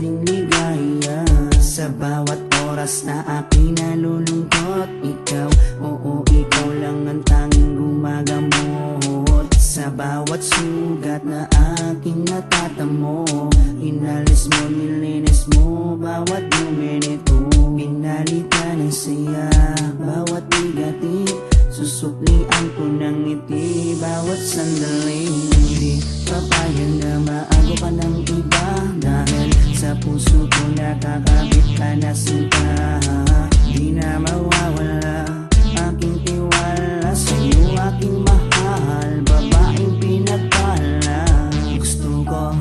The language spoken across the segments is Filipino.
ding ligaya. Sa bawat oras na aking nalulungkot, ikaw, oo, ikaw lang ang tanging gumagamot. Sa bawat sugat na aking natatamo, inalis mo, nilinis mo bawat dumi nito. Pinalitan ng saya bawat negative, susuklian ko ng ngiti bawat sandali. Hindi papayag na maago ka ng iba, dahil sa puso ko nakakabit ka na sinta. Di na mawawala aking tiwala sa'yo, aking mahal, babaeng pinagpala. Gusto ko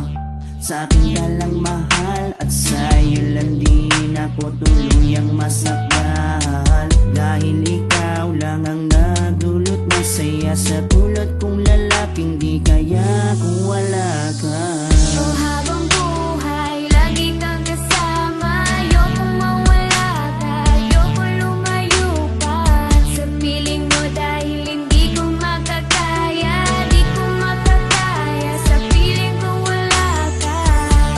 sa akin ka lang mahal, at sa'yo lang din ako tuluyang masakal. Dahil ikaw lang ang nagdulot ng saya sa tulad kong lalaking di kaya kung wala ka. Oh, habang buhay, lagi kang kasama. Ayokong mawala ka, ayokong lumayo pa sa piling mo, dahil hindi ko makakaya, di ko makakaya sa piling kong wala ka.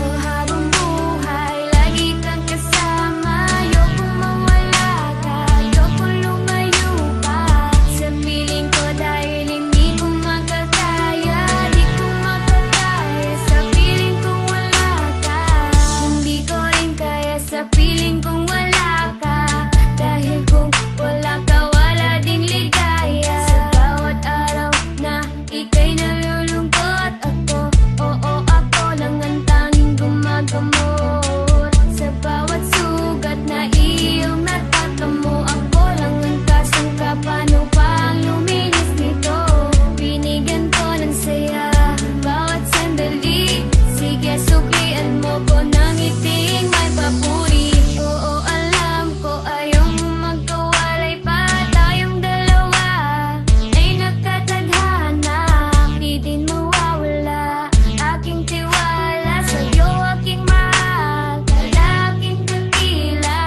Oh, habang buhay, lagi kang kasama. Ayokong mawala ka, ayokong lumayo pa sa piling ko, dahil hindi ko makakaya, di ko makakaya sa piling kong wala ka. Hindi ko rin kaya sa piling kong wala ka, dahil kung wala ka, wala ding ligaya. Sa bawat araw na ika'y nalulungkot, ako, oo, ako lang ang tanging gumagamot. Sa bawat sugat na iyong natatamo, ako lang ang kasangka. Paano pa ang luminis nito? Binigyan ko ng saya bawat sandali. Sige, suklian mo ko ng ngiting may papuri. Oo, alam ko ayaw mo magkawalay pa, tayong dalawa ay nagkatadhana. Di din mawawala aking tiwala sa'yo, aking mahal, lalaking dakila.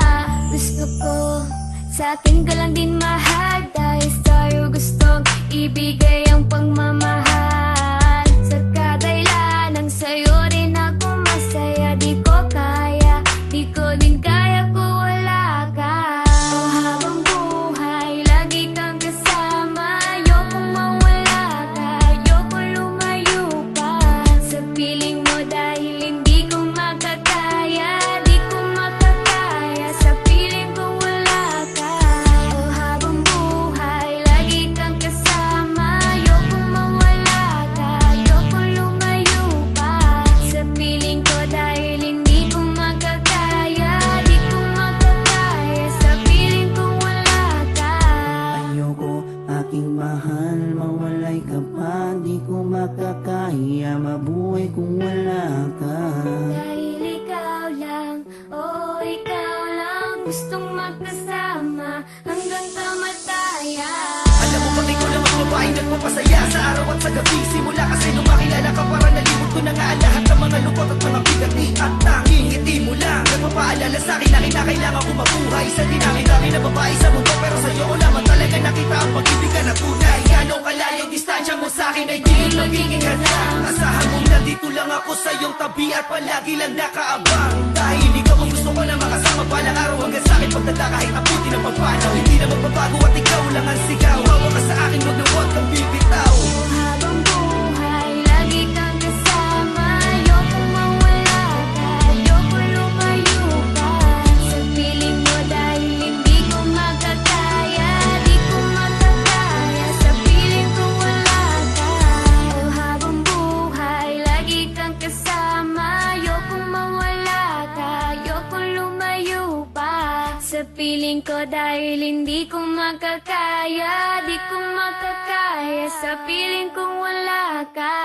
Gusto ko sa akin ka lang din mahal, dahil sa'yo gustong ibigay ang pagmamahal. Sa kadailan ng sa'yo rin ako masaya, di ko kaya, di ko din kaya kung wala ka. Oh, habang buhay, lagi kang kasama. Ayokong mawala ka, ayokong lumayo pa sa piling mo, dahil hindi ko makakaya, di ko makakaya sa piling kong wala ka. Oh, habang buhay, lagi kang kasama. Ayokong mawala ka, ayokong lumayo pa sa piling ko, dahil hindi ko makakaya, di ko makakaya sa piling kong wala ka. Ayoko, aking mahal, mawalay ka pa, di ko makakaya mabuhay kung wala ka. Dahil ikaw lang, oo, ikaw lang gustong magkasama hanggang kamatayan. Alam mo bang ikaw naman babae nagpapasaya sa araw at sa gabi? Simula kasi nung makilala ka, para nalimot ko na nga ang lahat ng mga lungkot at mga bigat. At tanging ngiti mo lang nagpapaalala sa'kin na kinakailangan ko mabuhay. Sa dinami-dami na babae sa mundo, pero sa'yo ko lamang talaga nakita ang pag-ibig na tunay. Gano'ng kalayong distansya mo sa'kin ay di magiging hadlang. Asahan mong nandito lang ako sa iyong tabi at palagi lang nakaabang. Dahil ikaw ang gusto ko na makasama balang araw hanggang sa'kin pagdala kahit abutin ang pagpanaw. Hindi na magbabago at ikaw lang ang sigaw. Hawa ka sa akin, wag na wag kang bibitaw. Habang buhay, lagi kang kasama. Ayokong mawala ka, ayokong lumayo pa sa piling mo, dahil hindi ko makakaya, di ko makakaya sa piling kong wala ka. Oh, habang buhay, lagi kang kasama. Ayokong mawala ka, ayokong lumayo pa sa piling ko, dahil hindi ko makakaya, di ko makakaya sa piling kong wala ka.